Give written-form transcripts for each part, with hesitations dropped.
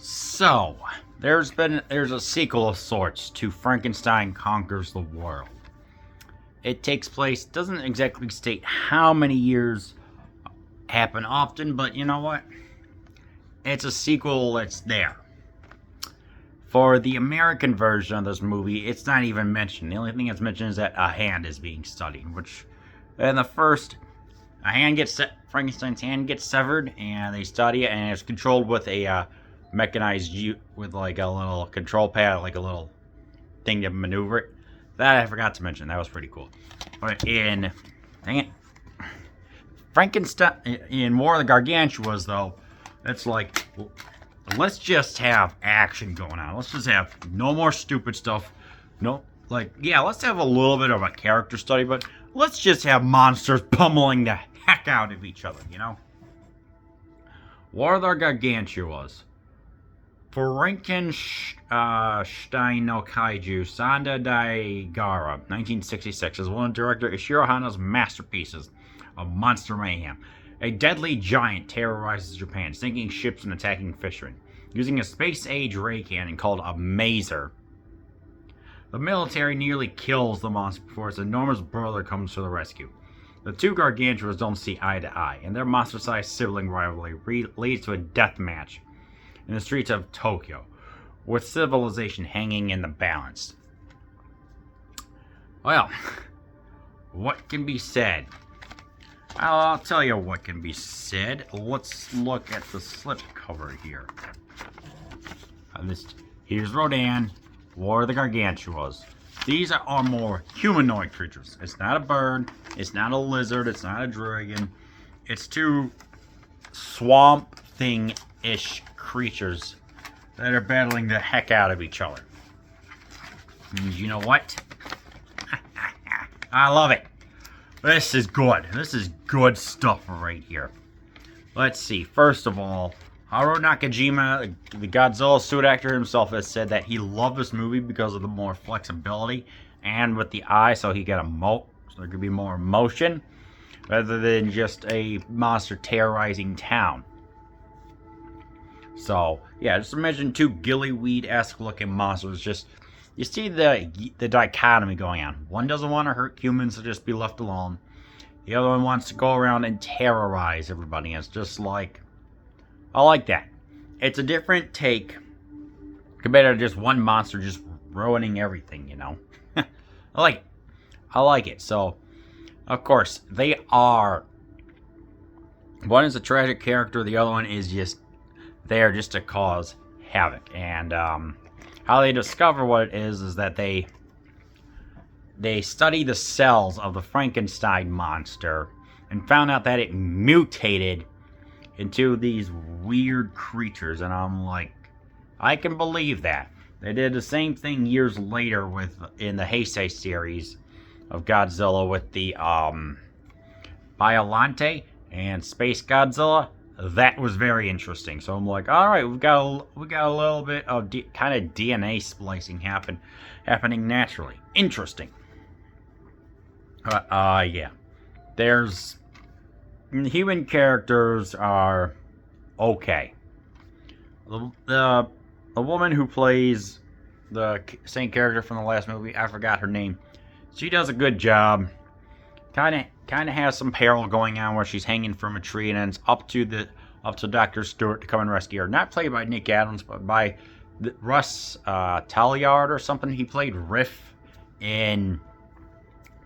So, there's a sequel of sorts to Frankenstein Conquers the World. It takes place, doesn't exactly state how many years happen often, but you know what? It's a sequel that's there. For the American version of this movie, it's not even mentioned. The only thing that's mentioned is that a hand is being studied, which in the first, Frankenstein's hand gets severed, and they study it, and it's controlled with a mechanized with like a little control pad, like a little thing to maneuver it. That I forgot to mention. That was pretty cool. But in Frankenstein, in War of the Gargantuas, though, it's like, let's just have action going on. Let's just have no more stupid stuff. Let's have a little bit of a character study, but let's just have monsters pummeling the heck out of each other, you know? War of the Gargantuas. Frankenstein no Kaiju, Sanda Daigara, 1966, is one of director Ishiro Hana's masterpieces of monster mayhem. A deadly giant terrorizes Japan, sinking ships and attacking fishermen. Using a space-age ray cannon called a maser, the military nearly kills the monster before its enormous brother comes to the rescue. The two Gargantuas don't see eye to eye, and their monster-sized sibling rivalry leads to a death match in the streets of Tokyo, with civilization hanging in the balance. Well, what can be said? I'll tell you what can be said. Let's look at the slipcover here. Here's Rodan, War of the Gargantuas. These are more humanoid creatures. It's not a bird, it's not a lizard, it's not a dragon. It's two swamp thing-ish creatures that are battling the heck out of each other. And you know what? I love it. This is good. This is good stuff right here. Let's see. First of all, Haruo Nakajima, the Godzilla suit actor himself, has said that he loved this movie because of the more flexibility and with the eye, so he got so there could be more emotion rather than just a monster terrorizing town. So, yeah, just imagine two gillyweed-esque looking monsters. Just, you see the dichotomy going on. One doesn't want to hurt humans, so just be left alone. The other one wants to go around and terrorize everybody. It's just like, I like that. It's a different take compared to just one monster just ruining everything, you know. I like it. So, of course, they are. One is a tragic character. The other one is just there just to cause havoc. And how they discover what it is that they study the cells of the Frankenstein monster and found out that it mutated into these weird creatures. And I'm like, I can believe that. They did the same thing years later in the Heisei series of Godzilla with the Biollante and Space Godzilla. That was very interesting. So I'm like, all right, we got a little bit of kind of DNA splicing happening naturally. Interesting. Yeah. There's human characters are okay. The woman who plays the same character from the last movie, I forgot her name. She does a good job. Kind of has some peril going on where she's hanging from a tree, and it's up to Dr. Stewart to come and rescue her. Not played by Nick Adams, but by Russ Timbold or something. He played Riff in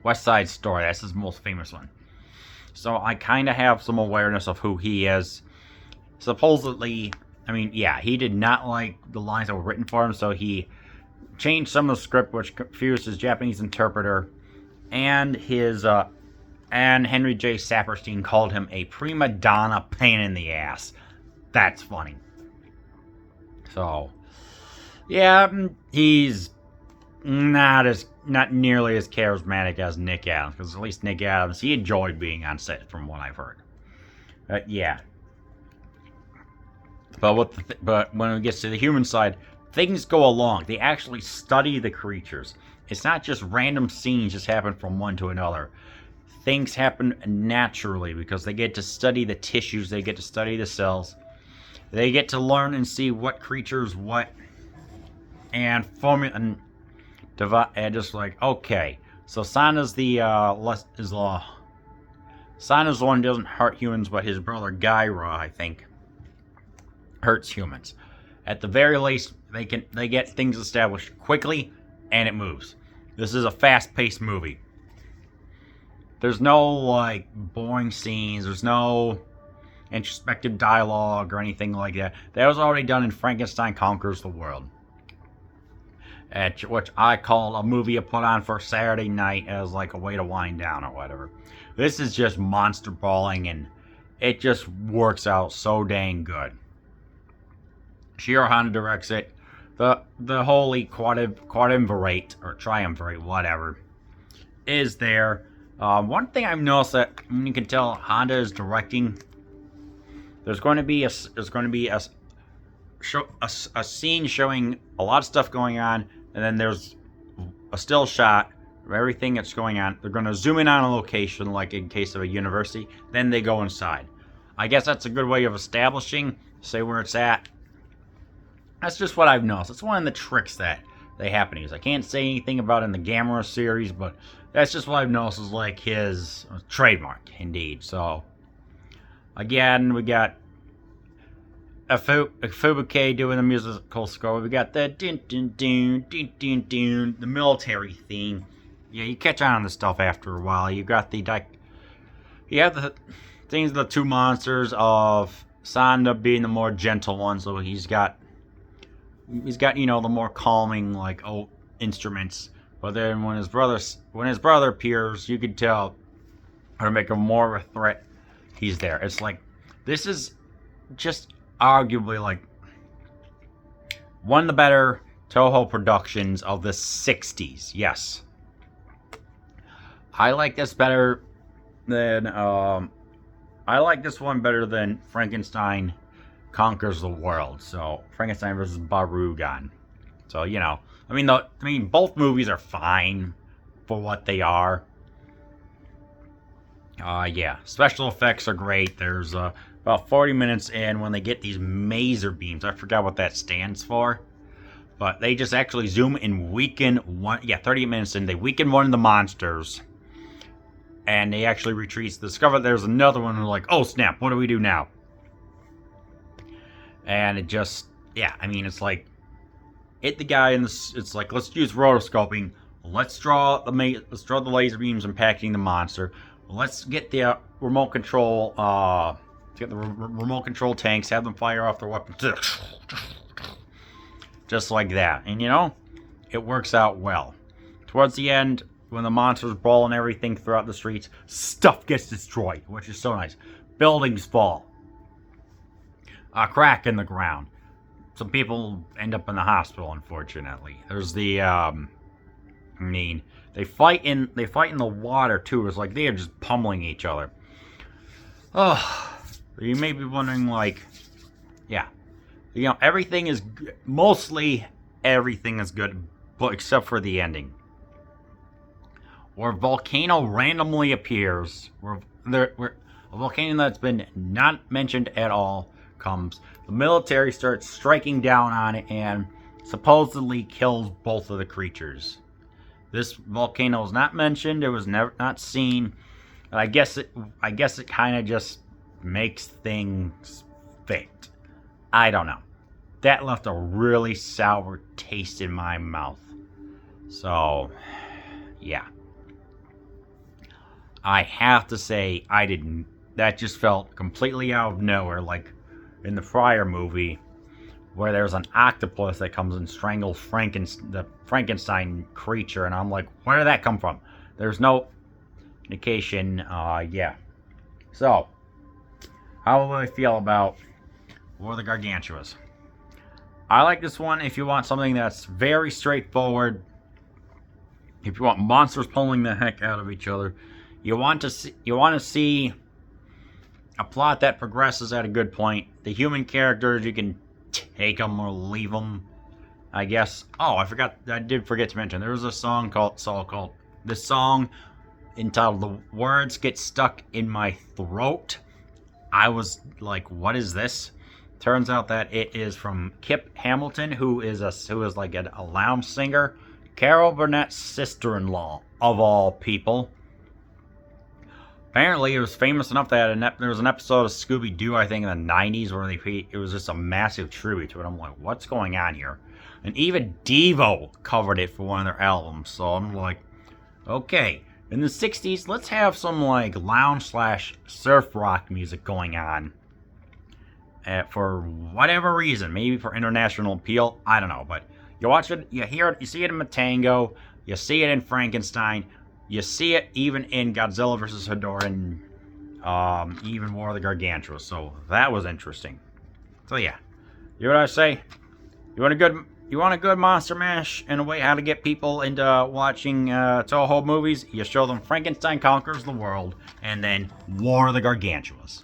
West Side Story. That's his most famous one. So I kind of have some awareness of who he is. Supposedly, I mean, yeah, he did not like the lines that were written for him, so he changed some of the script, which confused his Japanese interpreter, and Henry J. Saperstein called him a prima donna pain in the ass. That's funny. So, yeah, he's not nearly as charismatic as Nick Adams, because at least Nick Adams, he enjoyed being on set, from what I've heard. Yeah. But when it gets to the human side, things go along. They actually study the creatures. It's not just random scenes just happen from one to another. Things happen naturally because they get to study the tissues, they get to study the cells, They get to learn and see what creatures what, and formula and divide, and just like, okay, so Santa's the Santa's the one who doesn't hurt humans, but his brother Gyra, I think, hurts humans. At the very least, they get things established quickly, and it moves. This is a fast-paced movie. There's no like boring scenes. There's no introspective dialogue or anything like that. That was already done in Frankenstein Conquers the World, which I call a movie you put on for Saturday night as like a way to wind down or whatever. This is just monster brawling, and it just works out so dang good. Shiro Honda directs it. The holy quadriumvirate or triumvirate, whatever, is there. One thing I've noticed that you can tell Honda is directing. There's going to be a scene showing a lot of stuff going on, and then there's a still shot of everything that's going on. They're going to zoom in on a location, like in case of a university. Then they go inside. I guess that's a good way of establishing, say where it's at. That's just what I've noticed. It's one of the tricks that they happen to use. I can't say anything about it in the Gamera series, but that's just what I've noticed is like his trademark, indeed. So, again, we got Fubuke doing the musical score. We got the dun dun dun dun dun dun, the military theme. Yeah, you catch on this stuff after a while. You got the things of the two monsters of Sanda being the more gentle one, so he's got the more calming like instruments. But then when his brother appears, you can tell to make him more of a threat. He's there. It's like this is just arguably like one of the better Toho productions of the 60s. Yes. I like this better than I like this one better than Frankenstein Conquers the World. So Frankenstein versus Barugan. So both movies are fine for what they are. Yeah, special effects are great. There's about 40 minutes in when they get these maser beams. I forgot what that stands for, but they just actually zoom and weaken one. Yeah, 30 minutes in, they weaken one of the monsters, and they actually retreat. Discover there's another one. And they're like, oh snap! What do we do now? And it just, it's like hit the guy in the. It's like let's use rotoscoping. Let's draw the laser beams impacting the monster. Let's get the remote control. Get the remote control tanks. Have them fire off their weapons. Just like that, and it works out well. Towards the end, when the monsters brawl and everything throughout the streets, stuff gets destroyed, which is so nice. Buildings fall. A crack in the ground. Some people end up in the hospital, unfortunately. There's the they fight in the water too. It's like they are just pummeling each other. Oh, you may be wondering, like, everything is mostly everything is good, but except for the ending, where a volcano randomly appears, where a volcano that's been not mentioned at all comes. The military starts striking down on it and supposedly kills both of the creatures. This volcano is not mentioned. It was not seen. And I guess it kind of just makes things fit. I don't know. That left a really sour taste in my mouth. So, yeah. I have to say, that just felt completely out of nowhere, like in the prior movie, where there's an octopus that comes and strangles the Frankenstein creature, and I'm like, where did that come from? There's no indication. So, how do I feel about War of the Gargantuas? I like this one if you want something that's very straightforward. If you want monsters pulling the heck out of each other, you want to see a plot that progresses at a good point. The human characters, you can take them or leave them, I guess. Oh, I did forget to mention, there was a song called this song entitled "The Words Get Stuck in My Throat." I was like, what is this? Turns out that it is from Kip Hamilton, who is like a lounge singer, Carol Burnett's sister-in-law of all people. Apparently, it was famous enough that there was an episode of Scooby-Doo, I think, in the 90s, where it was just a massive tribute to it. I'm like, what's going on here? And even Devo covered it for one of their albums. So I'm like, okay. In the 60s, let's have some like lounge/surf rock music going on. For whatever reason, maybe for international appeal, I don't know. But you watch it, you hear it, you see it in Matango, you see it in Frankenstein. You see it even in Godzilla vs. Hedorah and even War of the Gargantuas. So that was interesting. So yeah, you know what I say? You want a good monster mash and a way how to get people into watching Toho movies? You show them Frankenstein Conquers the World and then War of the Gargantuas.